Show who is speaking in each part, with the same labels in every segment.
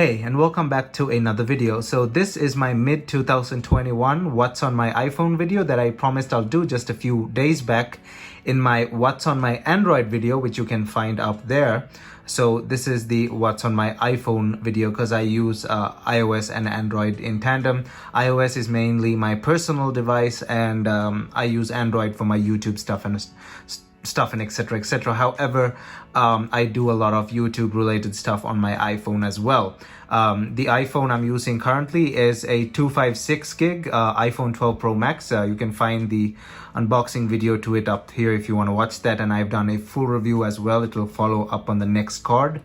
Speaker 1: Hey, and welcome back to another video. So this is my mid 2021 what's on my iPhone video that I promised I'll do just a few days back in my what's on my Android video, which you can find up there. So this is the what's on my iPhone video because I use iOS and Android in tandem. iOS is mainly my personal device, and I use Android for my YouTube stuff and etc. However, I do a lot of YouTube related stuff on my iPhone as well. The iPhone I'm using currently is a 256 gig iPhone 12 Pro Max. You can find the unboxing video to it up here if you want to watch that, and I've done a full review as well. It will follow up on the next card.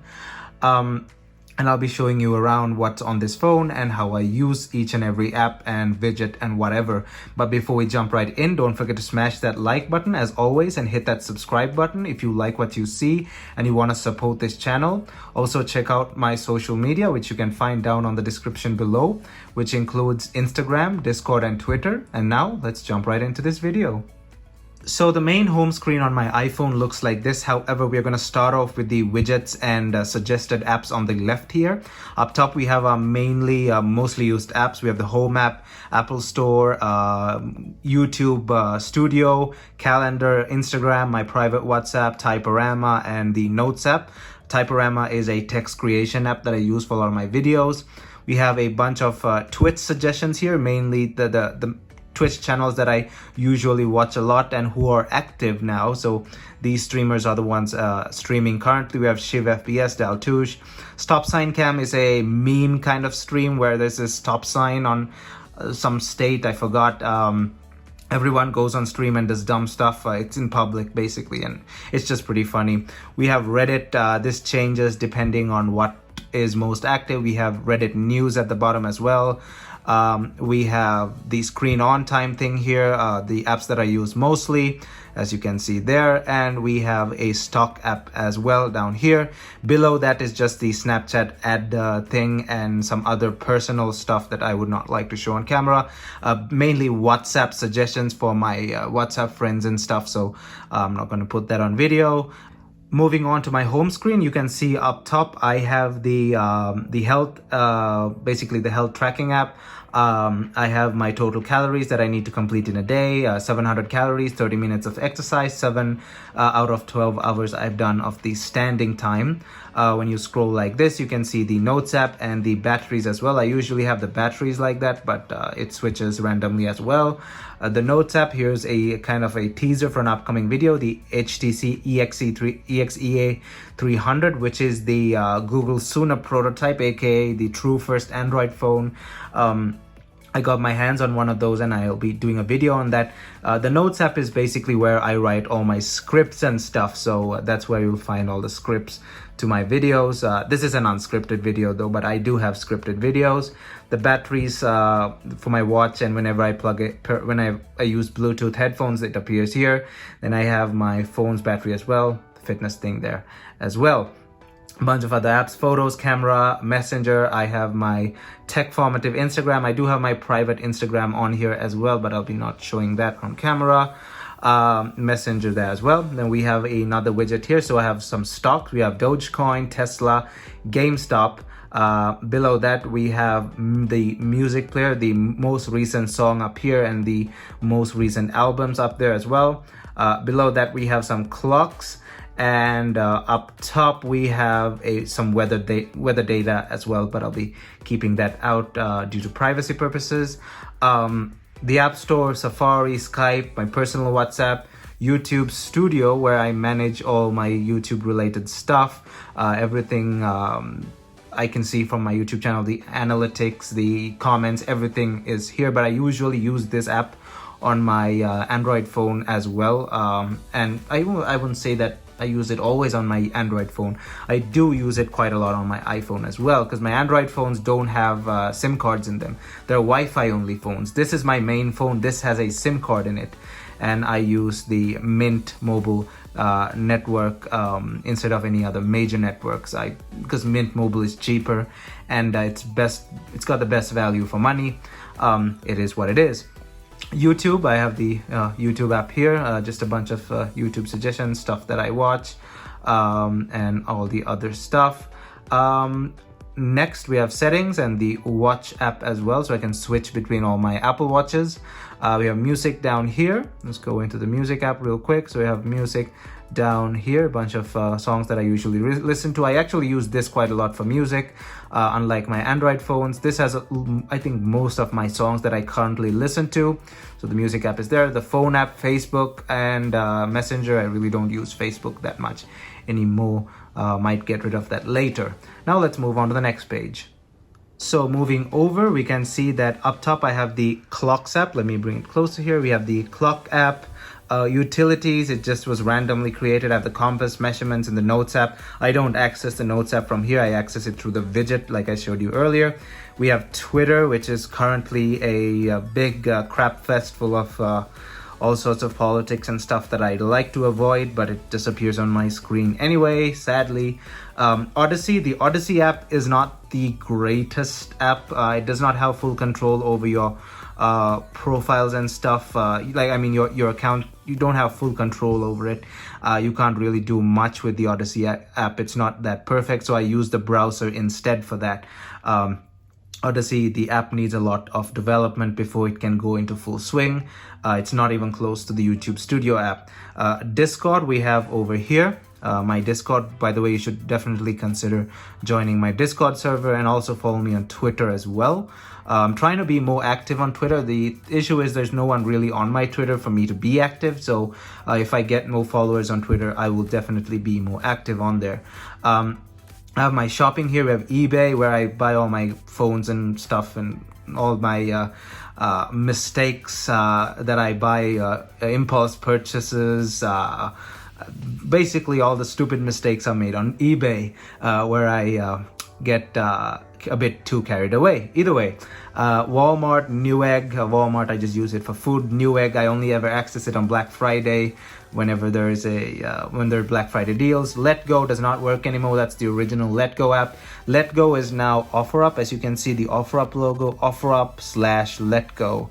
Speaker 1: And I'll be showing you around what's on this phone and how I use each and every app and widget and whatever. But before we jump right in, don't forget to smash that like button as always and hit that subscribe button if you like what you see and you want to support this channel. Also check out my social media, which you can find down on the description below, which includes Instagram, Discord, and Twitter. And now let's jump right into this video. So the main home screen on my iPhone looks like this. However, we're going to start off with the widgets and suggested apps on the left here. Up top, we have our mostly used apps. We have the Home app, Apple Store, YouTube Studio, Calendar, Instagram, my private WhatsApp, Typorama, and the Notes app. Typorama is a text creation app that I use for a lot of my videos. We have a bunch of Twitch suggestions here, mainly the Twitch channels that I usually watch a lot and who are active now. So these streamers are the ones streaming currently. We have Shiv FPS, Daltouche. Stop Sign Cam is a meme kind of stream where there's a stop sign on some state, I forgot. Everyone goes on stream and does dumb stuff. It's in public basically, and it's just pretty funny. We have Reddit. This changes depending on what is most active. We have Reddit News at the bottom as well. We have the screen on time thing here, the apps that I use mostly, as you can see there, and we have a stock app as well down here. Below that is just the Snapchat ad thing and some other personal stuff that I would not like to show on camera. Mainly WhatsApp suggestions for my WhatsApp friends and stuff, so I'm not going to put that on video. Moving on to my home screen, you can see up top I have the health, basically the health tracking app. I have my total calories that I need to complete in a day, 700 calories, 30 minutes of exercise, 7 out of 12 hours I've done of the standing time. When you scroll like this, you can see the Notes app and the batteries as well. I usually have the batteries like that, but it switches randomly as well. The Notes app, here's a kind of a teaser for an upcoming video, the HTC EXEA 300, which is the Google Sooner prototype, aka the true first Android phone. I got my hands on one of those and I'll be doing a video on that. The Notes app is basically where I write all my scripts and stuff, so that's where you'll find all the scripts to my videos. This is an unscripted video though, but I do have scripted videos. The batteries for my watch, and whenever I plug it, when I use Bluetooth headphones, it appears here. Then I have my phone's battery as well, the fitness thing there as well. A bunch of other apps, photos, camera, messenger. I have my Techformative Instagram. I do have my private Instagram on here as well, but I'll be not showing that on camera. Messenger there as well. Then we have another widget here. So I have some stocks. We have Dogecoin, Tesla, GameStop. Below that we have the music player, the most recent song up here, and the most recent albums up there as well. Below that we have some clocks. And up top we have some weather data as well, but I'll be keeping that out due to privacy purposes. The App Store, Safari, Skype, my personal WhatsApp, YouTube Studio, where I manage all my YouTube related stuff, everything I can see from my YouTube channel, the analytics, the comments, everything is here, but I usually use this app on my Android phone as well. And I wouldn't say that I use it always on my Android phone. I do use it quite a lot on my iPhone as well, because my Android phones don't have SIM cards in them. They're Wi-Fi only phones. This is my main phone. This has a SIM card in it, and I use the Mint Mobile network instead of any other major networks. Because Mint Mobile is cheaper and it's got the best value for money. It is what it is. YouTube, I have the YouTube app here, just a bunch of YouTube suggestions, stuff that I watch, and all the other stuff. next we have settings and the watch app as well, so I can switch between all my Apple Watches. We have music down here. Let's go into the music app real quick. So we have music down here, a bunch of songs that I usually listen to. I actually use this quite a lot for music, unlike my Android phones. This has, I think, most of my songs that I currently listen to. So the music app is there. The phone app, Facebook, and Messenger. I really don't use Facebook that much anymore. Might get rid of that later. Now let's move on to the next page. So moving over, we can see that up top I have the Clocks app. Let me bring it closer here. We have the Clock app. Utilities, it just was randomly created. I have the compass, measurements, and the Notes app. I don't access the Notes app from here. I access it through the widget like I showed you earlier. We have Twitter, which is currently a big crap fest full of all sorts of politics and stuff that I like to avoid, but it disappears on my screen anyway, sadly. Odyssey, the Odyssey app is not the greatest app. It does not have full control over your profiles and stuff. Your account, you don't have full control over it. You can't really do much with the Odyssey app. It's not that perfect, so I use the browser instead for that. Odyssey, the app needs a lot of development before it can go into full swing. It's not even close to the YouTube Studio app. Discord we have over here. My Discord, by the way, you should definitely consider joining my Discord server, and also follow me on Twitter as well. I'm trying to be more active on Twitter. The issue is there's no one really on my Twitter for me to be active. So if I get more followers on Twitter, I will definitely be more active on there. I have my shopping here. We have eBay, where I buy all my phones and stuff, and all my mistakes that I buy, impulse purchases, basically all the stupid mistakes are made on eBay, where I get a bit too carried away. Either way, Walmart, Newegg. Walmart, I just use it for food. Newegg, I only ever access it on Black Friday, whenever there is when there are Black Friday deals. Letgo does not work anymore. That's the original Letgo app. Letgo is now OfferUp. As you can see, the OfferUp logo, OfferUp/Letgo.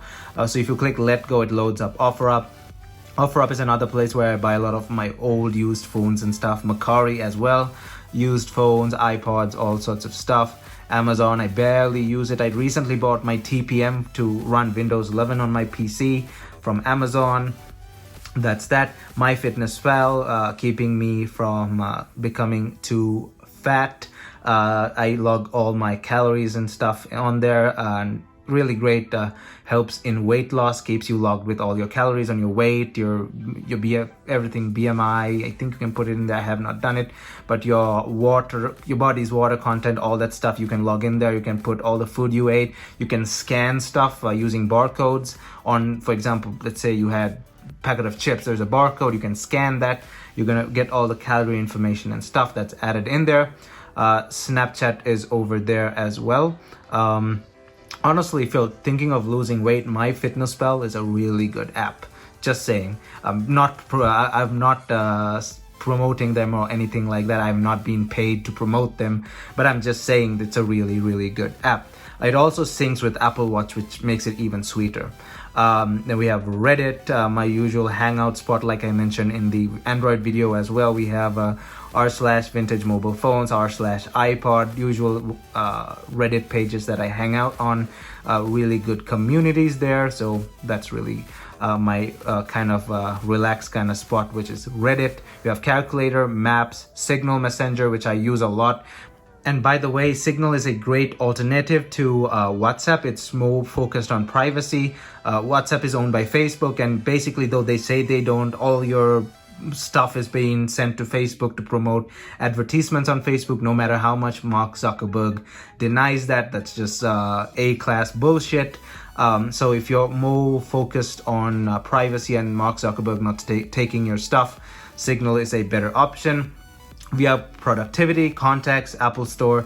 Speaker 1: So if you click Letgo, it loads up OfferUp. OfferUp is another place where I buy a lot of my old used phones and stuff. Macari as well, used phones, iPods, all sorts of stuff. Amazon, I barely use it. I recently bought my TPM to run Windows 11 on my PC from Amazon. That's that. MyFitnessPal, keeping me from becoming too fat. I log all my calories and stuff on there, and really great. Helps in weight loss, keeps you logged with all your calories on your weight, your everything, BMI. I think you can put it in there. I have not done it, but your water, your body's water content, all that stuff, you can log in there. You can put all the food you ate. You can scan stuff using barcodes on, for example, let's say you had a packet of chips. There's a barcode. You can scan that. You're gonna get all the calorie information and stuff that's added in there. Snapchat is over there as well. Honestly, if you're thinking of losing weight, MyFitnessPal is a really good app. Just saying. I'm not promoting them or anything like that. I'm not being paid to promote them, but I'm just saying it's a really, really good app. It also syncs with Apple Watch, which makes it even sweeter. Then we have Reddit, my usual hangout spot, like I mentioned in the Android video as well. We have r/vintage mobile phones, r/iPod, usual Reddit pages that I hang out on. Really good communities there, so that's really my kind of relaxed kind of spot, which is Reddit. We have Calculator, Maps, Signal Messenger, which I use a lot. And by the way, Signal is a great alternative to WhatsApp. It's more focused on privacy. WhatsApp is owned by Facebook, and basically, though they say they don't, all your stuff is being sent to Facebook to promote advertisements on Facebook, no matter how much Mark Zuckerberg denies that. That's just A-class bullshit. So if you're more focused on privacy and Mark Zuckerberg not taking your stuff, Signal is a better option. We have productivity, contacts, Apple Store.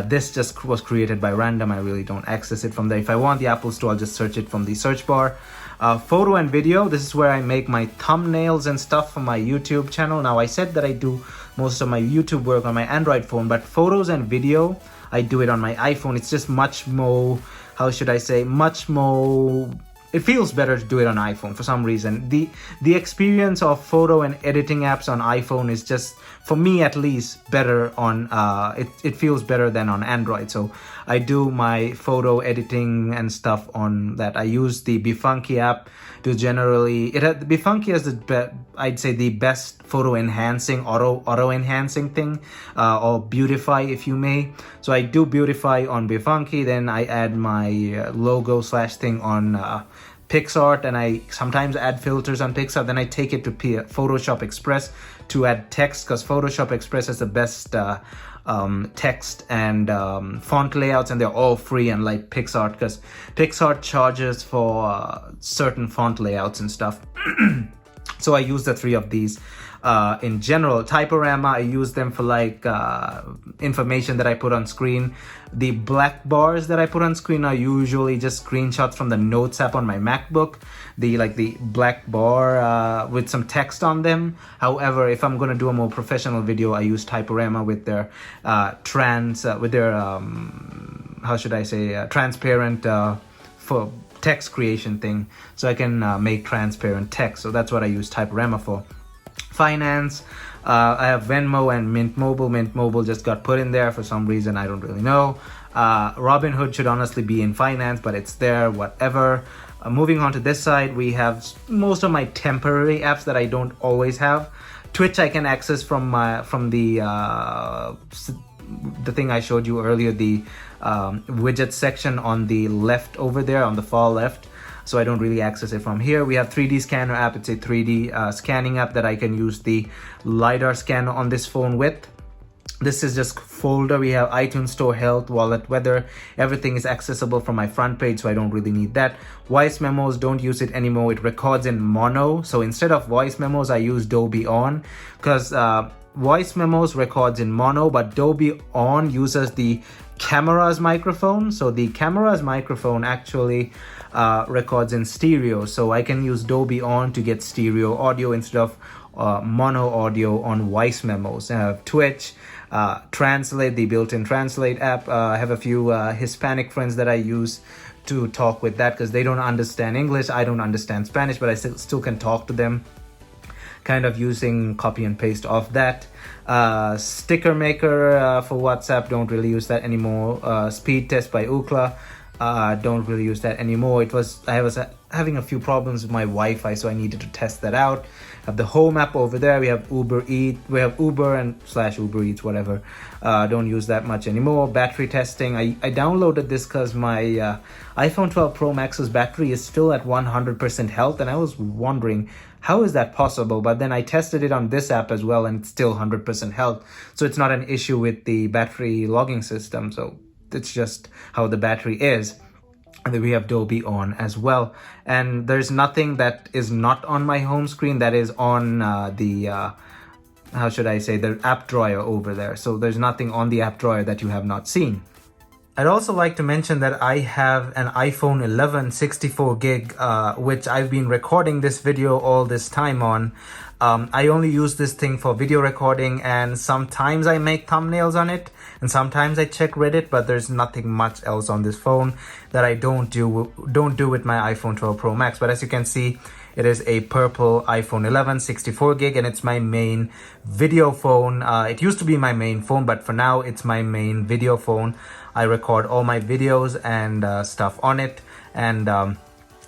Speaker 1: This just was created by random. I really don't access it from there. If I want the Apple Store, I'll just search it from the search bar. Photo and video. This is where I make my thumbnails and stuff for my YouTube channel. Now, I said that I do most of my YouTube work on my Android phone, but photos and video, I do it on my iPhone. It's just much more, how should I say, much more it feels better to do it on iPhone for some reason. The experience of photo and editing apps on iPhone is just, for me at least, better on it feels better than on Android. So I do my photo editing and stuff on that. I use the Befunky app to generally, Befunky is I'd say the best photo enhancing, auto enhancing thing, or beautify if you may. So I do beautify on Befunky, then I add my logo / thing on PixArt, and I sometimes add filters on PixArt. Then I take it to Photoshop Express to add text, because Photoshop Express has the best text and font layouts, and they're all free, unlike PixArt, because PixArt charges for certain font layouts and stuff. So I use the three of these. In general, Typorama, I use them for like information that I put on screen. The black bars that I put on screen are usually just screenshots from the Notes app on my MacBook. The black bar with some text on them. However, if I'm gonna do a more professional video, I use Typorama with their transparent for text creation thing, so I can make transparent text. So that's what I use Typorama for. Finance, I have Venmo and Mint Mobile. Mint Mobile just got put in there for some reason, I don't really know. Robinhood should honestly be in finance, but it's there, whatever. Moving on to this side, we have most of my temporary apps that I don't always have. Twitch I can access from the thing I showed you earlier, the widget section on the left over there, on the far left. So I don't really access it from here. We have 3D Scanner app. It's a 3D scanning app that I can use the LiDAR scanner on this phone with. This is just folder. We have iTunes Store, Health, Wallet, Weather. Everything is accessible from my front page, so I don't really need that. Voice memos, don't use it anymore. It records in mono. So instead of voice memos, I use Dolby On, because voice memos records in mono, but Dolby On uses the camera's microphone. So the camera's microphone actually records in stereo. So I can use Dolby On to get stereo audio instead of mono audio on voice memos. I have Twitch, Translate, the built-in Translate app. I have a few Hispanic friends that I use to talk with that, because they don't understand English. I don't understand Spanish, but I still can talk to them, kind of using copy and paste of that. Sticker Maker for WhatsApp, don't really use that anymore. Speed Test by Ookla, don't really use that anymore. I was having a few problems with my Wi-Fi, so I needed to test that out. Have the Home app over there. We have Uber and /Uber Eats, whatever. Don't use that much anymore. Battery testing, I downloaded this because my iPhone 12 Pro Max's battery is still at 100% health, and I was wondering, how is that possible? But then I tested it on this app as well, and it's still 100% health. So it's not an issue with the battery logging system. So it's just how the battery is. And then we have Dolby On as well. And there's nothing that is not on my home screen that is on the app drawer over there. So there's nothing on the app drawer that you have not seen. I'd also like to mention that I have an iPhone 11 64 gig, which I've been recording this video all this time on. I only use this thing for video recording, and sometimes I make thumbnails on it, and sometimes I check Reddit, but there's nothing much else on this phone that I don't do with my iPhone 12 Pro Max. But as you can see, it is a purple iPhone 11 64 gig, and it's my main video phone. It used to be my main phone, but for now it's my main video phone. I record all my videos and stuff on it, and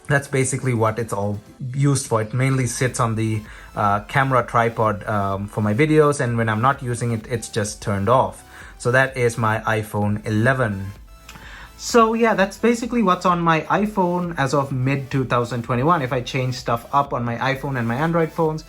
Speaker 1: that's basically what it's all used for. It mainly sits on the camera tripod for my videos, and when I'm not using it, it's just turned off. So that is my iPhone 11. So yeah, that's basically what's on my iPhone as of mid 2021. If I change stuff up on my iPhone and my Android phones,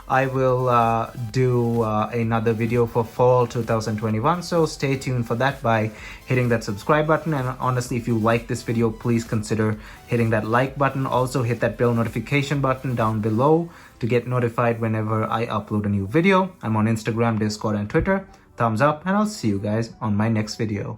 Speaker 1: I will do another video for fall 2021. So stay tuned for that by hitting that subscribe button. And honestly, if you like this video, please consider hitting that like button. Also hit that bell notification button down below to get notified whenever I upload a new video. I'm on Instagram, Discord, and Twitter. Thumbs up, and I'll see you guys on my next video.